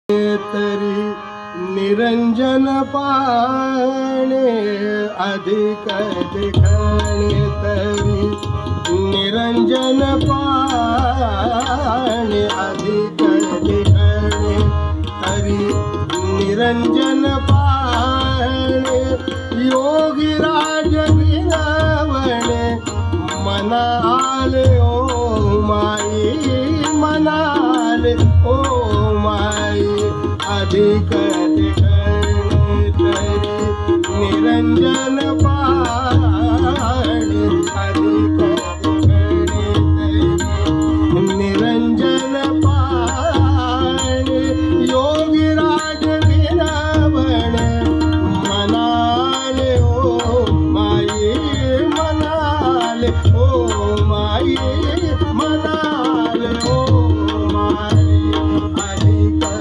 तरी निरंजन पाणे अधिक दिखणे तरी निरंजन पाणे अधिक दिखणे तरी निरंजन पाणे योगीराज विनवणे मनाले ओ माई मनाले ओ माई अधिक दिखणे तरी निरंजन पाणे अधिक दिखणे तरी निरंजन पाणे योगीराज विनवणे मनाले ओ माई मनाले ओ माई मनाले ओ माई अधिक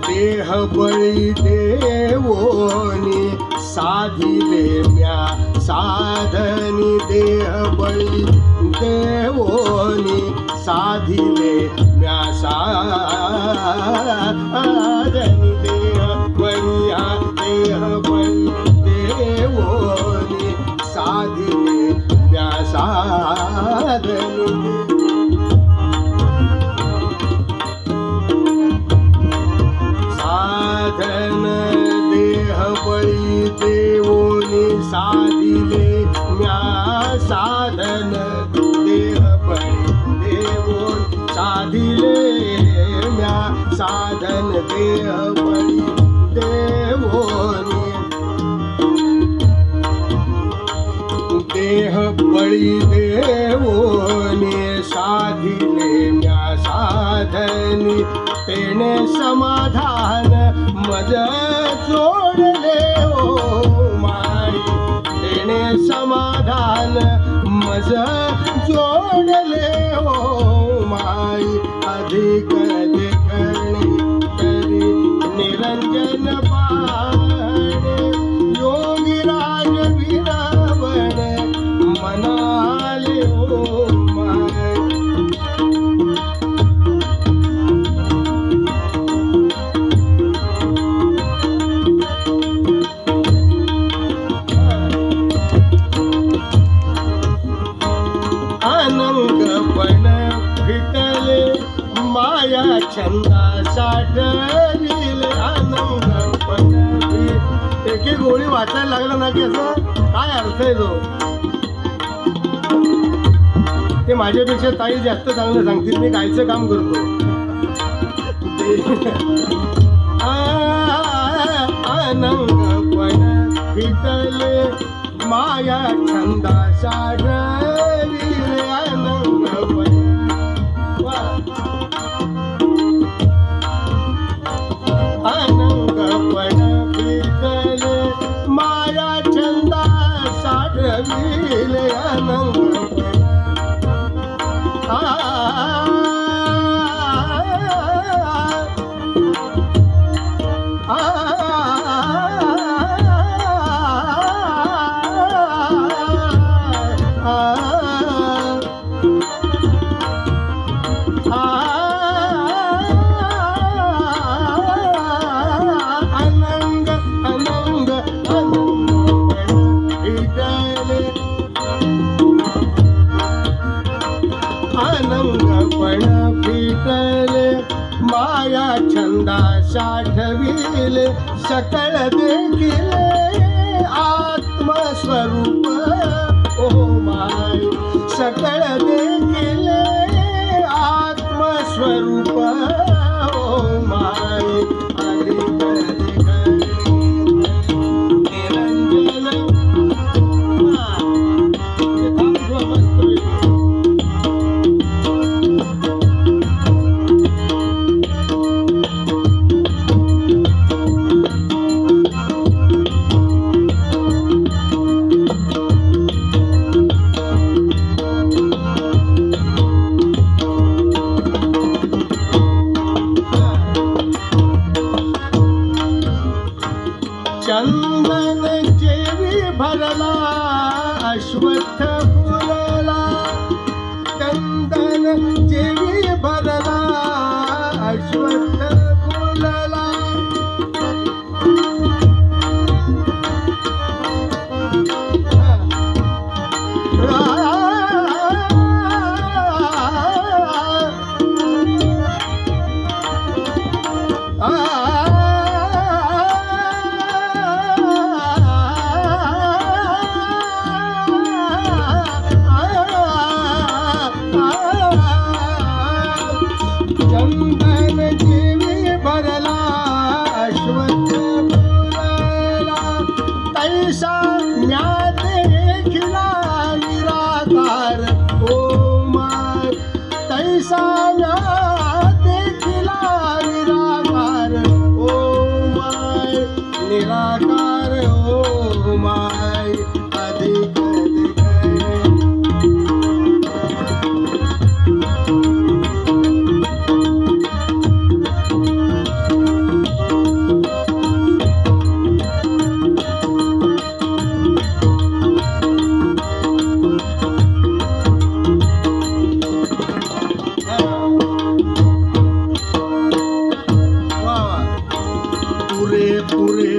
देह बळी देवोनी साधिले म्या साधनी देह बळी देवोनी साधिले म्या साधनी देह बळी देह बळी देवोनी साधिले म्या साधनी साधन देह बळी देवोनी साधिले म्या साधन देह बळी देवोनी साधिले म्या साधन देह बळी देवोनी देह बळी देवोनी साधिले म्या साधनी तेने समाधान मज जोडले ओ माई तेने समाधान मज जोडले ओ माई अधिक देखणे तरी निरंजन पाणे योगीराज विनवणे मनाले ओ माई आनंदपण फिटले माया छंदा साठविले आनंदपण एक एक गोळी वाचायला लागला ना की असं काय अर्थ आहे तो ते माझ्यापेक्षा ताई जास्त चांगलं सांगतील मी गायचं काम करतो आनंदपण फिटले माया छंदा साठविले आनंदपण आनंदपण फिटले माया छंदा साठविले आनंदपण आनंदपण फिटले माया छंदा साठविले सकळ देखिले आत्मस्वरूप ओ माय सकळ देखिले आत्मस्वरूप ओ माय अधिक निरंजन चंदन जेवी भरला अश्वत्थ फुलला, चंदन जेवी भरला अश्वत्थ फुलला. चंदन जेवी भरला अश्वत्थ फुलला, तैसा म्या देखिला निराकार ओमाय, तैसा म्या देखिला निराकार ओमाय, निराकार ओमाय अधिक पुरे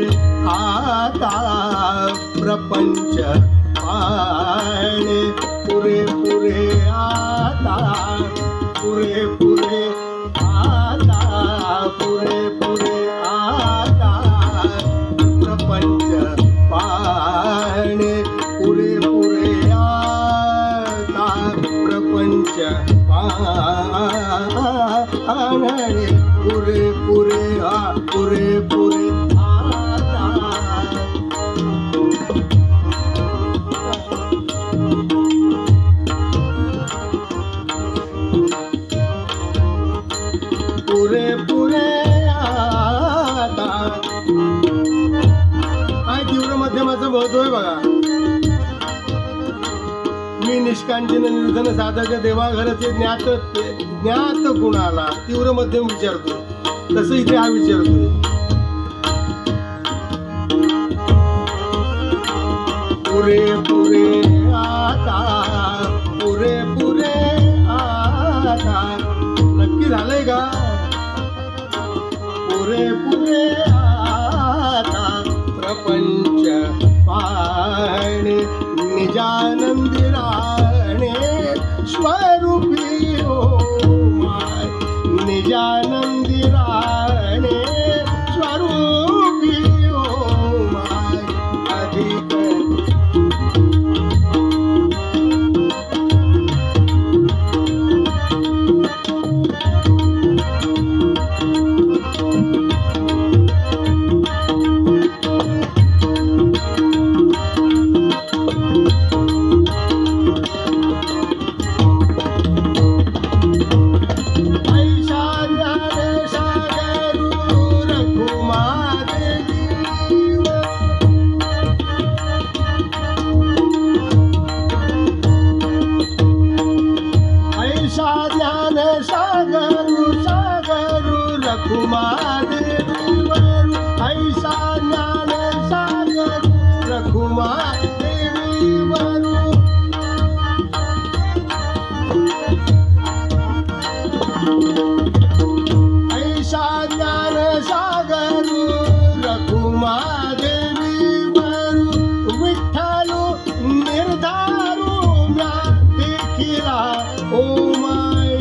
आता प्रपंच पाणे, पुरे आता पुरे आता आता प्रपंच पाणे, पुरे आता प्रपंच पाणे, पुरे आता पुरे आता. काय तीव्र मध्यमाचं महत्व आहे बघा. मी निष्कांचन निर्धन साधक देवाघरचे ज्ञात गुणाला तीव्र मध्यम विचारतो, तसं इथे हा विचारतोय. पुरे आता आता नक्की झालंय का? पुरे आता प्रपंच पाणे, निजानंदी राणे स्वरूपी हो माय, निजानंदी राणे स्वरूपी हो माय अधिक ज्ञान सागरू सागरू रखुमादेवीवर, ऐसा ज्ञान सागरू रखुमादेवीवर, ऐसा ज्ञान सागरू रखुमादेवीवर, विठ्ठल निर्धारू म्या देखिला ओ माय,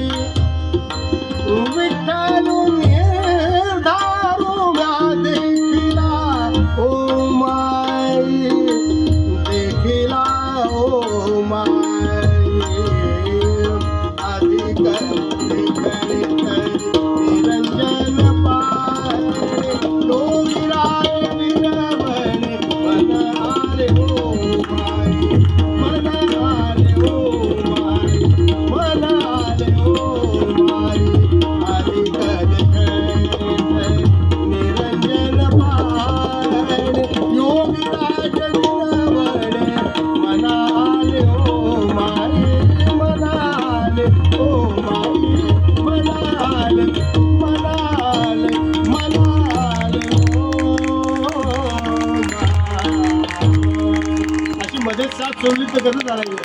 विठ्ठल निर्धारू म्या देखिला ओ माय, देखिला ओ माय अधिक निरंजन पाय डोंगराय विरवणे, मन आले ओ माय, मन आले ओ माय, मन आले ओ माय अधिक निरंजन पाय योगीराज विरवणे, मन आले ओ माय, मन आले ओ माय, मन आले, मन आले, मन आले ओ सोडली तर कसं चालायचं